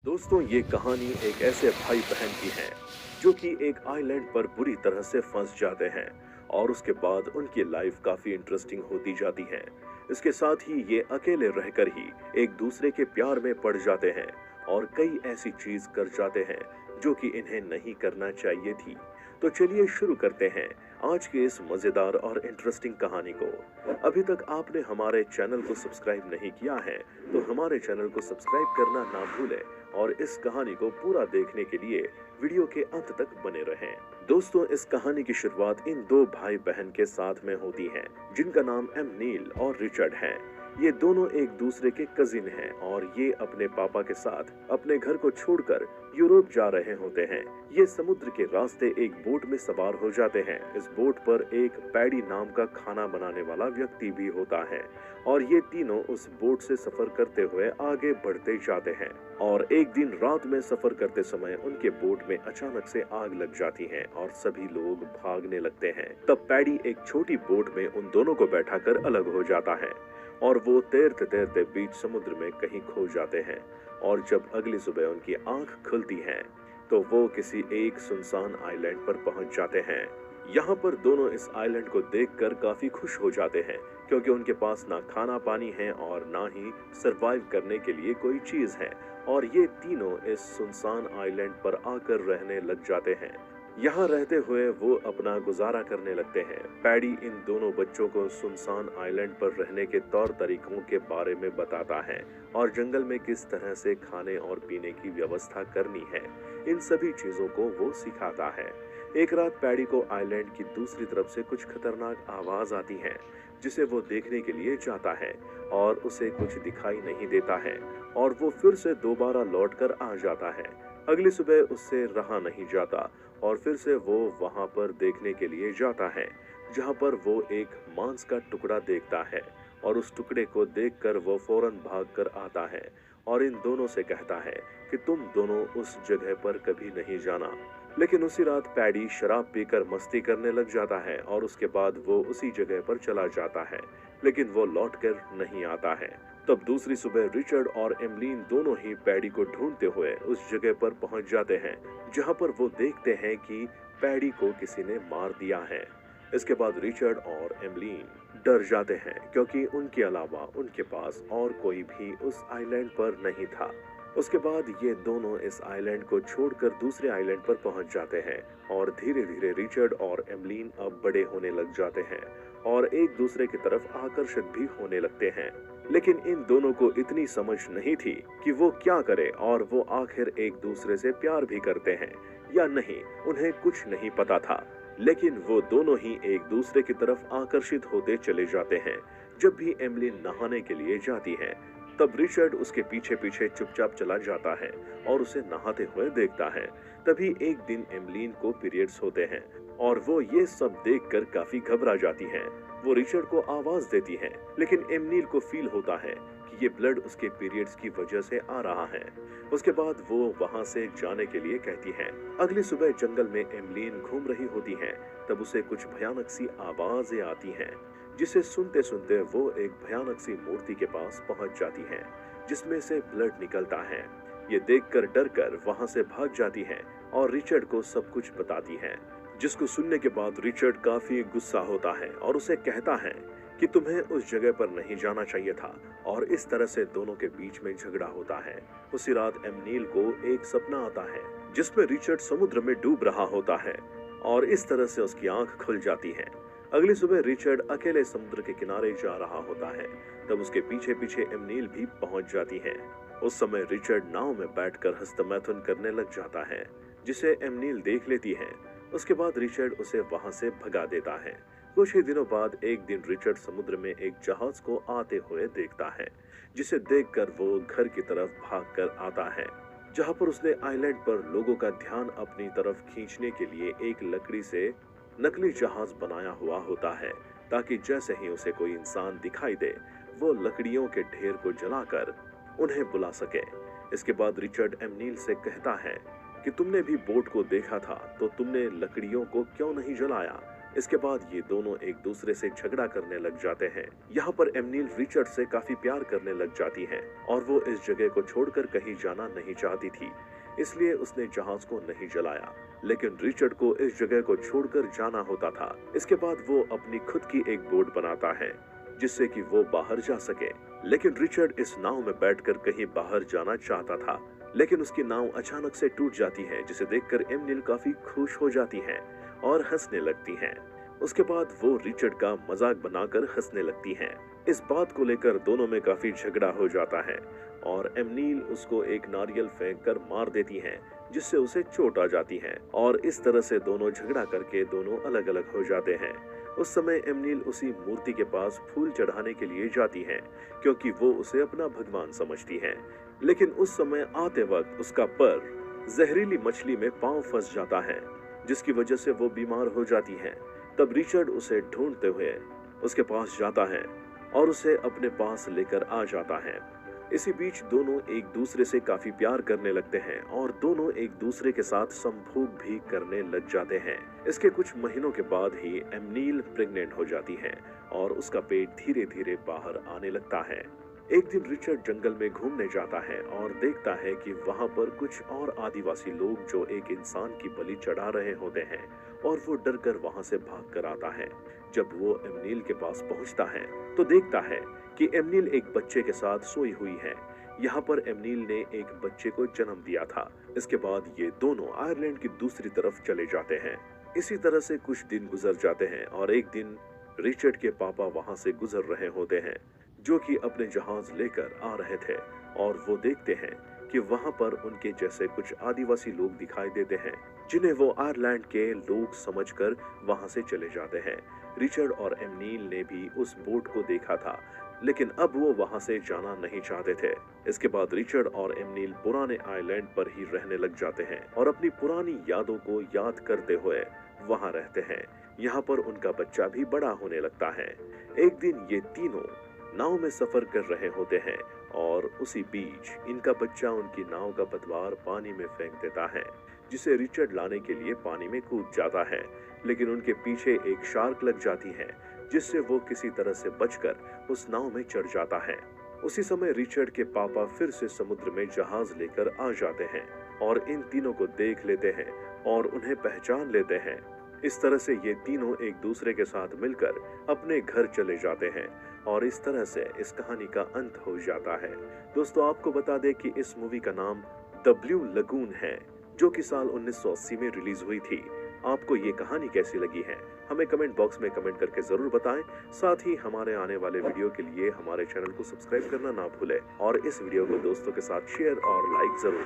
दोस्तों, ये कहानी एक ऐसे भाई बहन की है जो कि एक आइलैंड पर बुरी तरह से फंस जाते हैं और उसके बाद उनकी लाइफ काफी इंटरेस्टिंग होती जाती है। इसके साथ ही ये अकेले रहकर ही एक दूसरे के प्यार में पड़ जाते हैं और कई ऐसी चीज कर जाते हैं जो कि इन्हें नहीं करना चाहिए थी। तो चलिए शुरू करते हैं आज के इस मजेदार और इंटरेस्टिंग कहानी को। अभी तक आपने हमारे चैनल को सब्सक्राइब नहीं किया है तो हमारे चैनल को सब्सक्राइब करना ना भूलें और इस कहानी को पूरा देखने के लिए वीडियो के अंत तक बने रहें। दोस्तों, इस कहानी की शुरुआत इन दो भाई बहन के साथ में होती है जिनका नाम एम नील और रिचर्ड है। ये दोनों एक दूसरे के कजिन हैं और ये अपने पापा के साथ अपने घर को छोड़कर यूरोप जा रहे होते हैं। ये समुद्र के रास्ते एक बोट में सवार हो जाते हैं। इस बोट पर एक पैडी नाम का खाना बनाने वाला व्यक्ति भी होता है और ये तीनों उस बोट से सफर करते हुए आगे बढ़ते जाते हैं। और एक दिन रात में सफर करते समय उनके बोट में अचानक से आग लग जाती है और सभी लोग भागने लगते हैं। तब पैडी एक छोटी बोट में उन दोनों को बैठाकर अलग हो जाता है और वो तैरते तैरते बीच समुद्र में कहीं खो जाते हैं। और जब अगली सुबह उनकी आंख खुलती है तो वो किसी एक सुनसान आइलैंड पर पहुंच जाते हैं। यहाँ पर दोनों इस आइलैंड को देखकर काफी खुश हो जाते हैं क्योंकि उनके पास ना खाना पानी है और ना ही सरवाइव करने के लिए कोई चीज है। और ये तीनों इस सुनसान आइलैंड पर आकर रहने लग जाते हैं। यहाँ रहते हुए वो अपना गुजारा करने लगते हैं। पैडी इन दोनों बच्चों को सुनसान आइलैंड पर रहने के तौर तरीकों के बारे में बताता है और जंगल में किस तरह से खाने और पीने की व्यवस्था करनी है, इन सभी चीजों को वो सिखाता है। एक रात पैडी को आइलैंड की दूसरी तरफ से कुछ खतरनाक आवाज आती है जिसे वो देखने के लिए जाता है और उसे कुछ दिखाई नहीं देता है और वो फिर से दोबारा लौटकर आ जाता है। अगली सुबह उससे रहा नहीं जाता और फिर से वो वहां पर देखने के लिए जाता है जहां पर वो एक मांस का टुकड़ा देखता है और उस टुकड़े को देखकर वो फौरन भागकर आता है और इन दोनों से कहता है कि तुम दोनों उस जगह पर कभी नहीं जाना। लेकिन उसी रात पैडी शराब पीकर मस्ती करने लग जाता है और उसके बाद वो उसी जगह पर चला जाता है, लेकिन वो लौटकर नहीं आता है। तब दूसरी सुबह रिचर्ड और एमलीन दोनों ही पैडी को ढूंढते हुए उस जगह पर पहुंच जाते हैं जहां पर वो देखते हैं कि पैडी को किसी ने मार दिया है। इसके बाद रिचर्ड और एमलीन डर जाते हैं क्योंकि उनके अलावा उनके पास और कोई भी उस आइलैंड पर नहीं था। उसके बाद ये दोनों इस आइलैंड को छोड़कर दूसरे आइलैंड पर पहुंच जाते हैं और धीरे धीरे रिचर्ड और एमलीन अब बड़े होने लग जाते हैं और एक दूसरे की तरफ आकर्षित भी होने लगते हैं। लेकिन इन दोनों को इतनी समझ नहीं थी कि वो क्या करे और वो आखिर एक दूसरे से प्यार भी करते हैं या नहीं, उन्हें कुछ नहीं पता था। लेकिन वो दोनों ही एक दूसरे की तरफ आकर्षित होते चले जाते हैं। जब भी एमलीन नहाने के लिए जाती है तब रिचर्ड उसके पीछे पीछे चुपचाप चला जाता है और उसे नहाते हुए देखता है। तभी एक दिन एमलीन को पीरियड्स होते हैं और वो ये सब देखकर काफी घबरा जाती है। वो रिचर्ड को आवाज देती है लेकिन एमनील को फील होता है कि ये ब्लड उसके पीरियड्स की वजह से आ रहा है। उसके बाद वो वहां से जाने के लिए कहती है। अगली सुबह जंगल में एमलीन घूम रही होती है तब उसे कुछ भयानक सी आवाजें आती हैं जिसे सुनते सुनते वो एक भयानक सी मूर्ति के पास पहुंच जाती है जिसमें से ब्लड निकलता है। ये देखकर डरकर वहां से भाग जाती है और रिचर्ड को सब कुछ बताती है, जिसको सुनने के बाद रिचर्ड काफी गुस्सा होता है और उसे कहता है कि तुम्हें उस जगह पर नहीं जाना चाहिए था और इस तरह से दोनों के बीच में झगड़ा होता है। उसी रात एमनील को एक सपना आता है जिसमें रिचर्ड समुद्र में डूब रहा होता है और इस तरह से उसकी आंख खुल जाती है। अगली सुबह रिचर्ड अकेले समुद्र के किनारे जा रहा होता है तब उसके पीछे पीछे एमनील भी पहुंच जाती है। उस समय रिचर्ड नाव में बैठकर हस्तमैथुन करने लग जाता है जिसे एमनील देख लेती है। उसके बाद रिचर्ड उसे वहां से भगा देता है। कुछ ही दिनों बाद एक दिन रिचर्ड समुद्र में एक जहाज को आते हुए देखता है जिसे देखकर वो घर की तरफ भागकर आता है जहां पर उसने आइलैंड पर लोगों का ध्यान अपनी तरफ खींचने के लिए एक लकड़ी से नकली जहाज बनाया हुआ होता है ताकि जैसे ही उसे कोई इंसान दिखाई दे वो लकड़ियों के ढेर को जलाकर उन्हें बुला सके। इसके बाद रिचर्ड एमनील से कहता है कि तुमने भी बोट को देखा था तो तुमने लकड़ियों को क्यों नहीं जलाया इसके बाद ये दोनों एक दूसरे से झगड़ा करने लग जाते हैं। यहाँ पर एमनील रिचर्ड से काफी प्यार करने लग जाती है और वो इस जगह को छोड़कर कहीं जाना नहीं चाहती थी, इसलिए उसने जहाज को नहीं जलाया। लेकिन रिचर्ड को इस जगह को छोड़कर जाना होता था। इसके बाद वो अपनी खुद की एक बोट बनाता है जिससे कि वो बाहर जा सके। लेकिन रिचर्ड इस नाव में बैठकर कहीं बाहर जाना चाहता था, लेकिन उसकी नाव अचानक से टूट जाती है, जिसे देखकर एमनील काफी खुश हो जाती है और हंसने लगती हैं। उसके बाद वो रिचर्ड का मजाक बनाकर हंसने लगती हैं। इस बात को लेकर दोनों में काफी झगड़ा हो जाता है और एमनील उसको एक नारियल फेंक कर मार देती हैं, जिससे उसे चोट आ जाती है और इस तरह से दोनों झगड़ा करके दोनों अलग अलग हो जाते हैं। उस समय एमनील उसी मूर्ति के पास फूल चढ़ाने के लिए जाती है क्योंकि वो उसे अपना भगवान समझती है। लेकिन उस समय आते वक्त उसका पर जहरीली मछली में पांव फंस जाता है, जिसकी वजह से वो बीमार हो जाती है। तब रिचर्ड उसे ढूंढते हुए उसके पास जाता है और उसे अपने पास लेकर आ जाता है। इसी बीच दोनों एक दूसरे से काफी प्यार करने लगते हैं और दोनों एक दूसरे के साथ संभोग भी करने लग जाते हैं। इसके कुछ महीनों के बाद ही एमनील प्रेग्नेंट हो जाती है और उसका पेट धीरे धीरे बाहर आने लगता है। एक दिन रिचर्ड जंगल में घूमने जाता है और देखता है कि वहां पर कुछ और आदिवासी लोग जो एक इंसान की बलि चढ़ा रहे होते हैं और वो डर कर वहां से भाग कर आता है। जब वो एमनील के पास पहुंचता है तो देखता है कि एमनील एक बच्चे के साथ सोई हुई है। यहाँ पर एमनील ने एक बच्चे को जन्म दिया था। इसके बाद ये दोनों आयरलैंड की दूसरी तरफ चले जाते हैं। इसी तरह से कुछ दिन गुजर जाते हैं और एक दिन रिचर्ड के पापा वहां से गुजर रहे होते हैं, जो कि अपने जहाज लेकर आ रहे थे और वो देखते हैं कि वहां पर उनके जैसे कुछ आदिवासी लोग दिखाई देते हैं, जिन्हें वो आयरलैंड के लोग समझकर वहां से चले जाते हैं। रिचर्ड और एमनील ने भी उस बोट को देखा था, लेकिन अब वो वहां से जाना नहीं चाहते थे। इसके बाद रिचर्ड और एमनील पुराने आइलैंड पर ही रहने लग जाते हैं और अपनी पुरानी यादों को याद करते हुए वहां रहते हैं। यहाँ पर उनका बच्चा भी बड़ा होने लगता है। एक दिन ये तीनों नाव में सफर कर रहे होते हैं और उसी बीच इनका बच्चा उनकी नाव का पतवार पानी में फेंक देता है, जिसे रिचर्ड लाने के लिए पानी में कूद जाता है। लेकिन उनके पीछे एक शार्क लग जाती है, जिससे वो किसी तरह से बचकर उस नाव में चढ़ जाता है। उसी समय रिचर्ड के पापा फिर से समुद्र में जहाज लेकर आ जाते हैं और इन तीनों को देख लेते हैं और उन्हें पहचान लेते हैं। इस तरह से ये तीनों एक दूसरे के साथ मिलकर अपने घर चले जाते हैं और इस तरह से इस कहानी का अंत हो जाता है। दोस्तों, आपको बता दें कि इस मूवी का नाम द ब्लू लगून है, जो कि साल 1980 में रिलीज हुई थी। आपको ये कहानी कैसी लगी है, हमें कमेंट बॉक्स में कमेंट करके जरूर बताएं। साथ ही हमारे आने वाले वीडियो के लिए हमारे चैनल को सब्सक्राइब करना ना भूलें और इस वीडियो को दोस्तों के साथ शेयर और लाइक जरूर